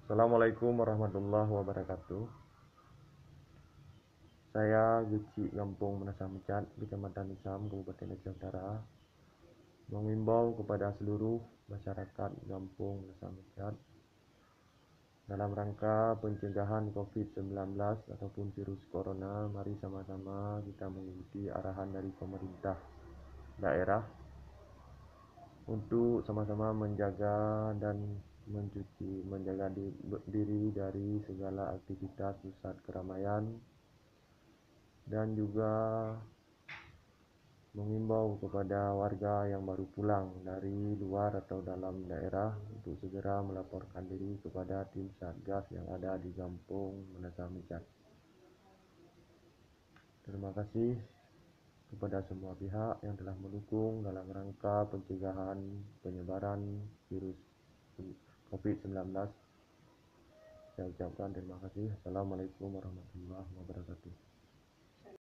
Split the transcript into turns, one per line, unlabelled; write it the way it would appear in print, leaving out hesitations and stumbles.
Assalamualaikum warahmatullahi wabarakatuh. Saya Guci Gampung Menasah Mecat, Kecamatan Isam, Kabupaten Aceh Utara, mengimbau kepada seluruh masyarakat Gampung Menasah Mecat dalam rangka pencegahan COVID-19 ataupun virus corona. Mari sama-sama kita mengikuti arahan dari pemerintah daerah untuk sama-sama menjaga dan menjaga diri dari segala aktivitas pusat keramaian, dan juga mengimbau kepada warga yang baru pulang dari luar atau dalam daerah untuk segera melaporkan diri kepada tim Satgas yang ada di Gampung Menasah Mecat. Terima kasih kepada semua pihak yang telah mendukung dalam rangka pencegahan penyebaran virus COVID-19. Saya ucapkan terima kasih. Assalamualaikum warahmatullahi wabarakatuh.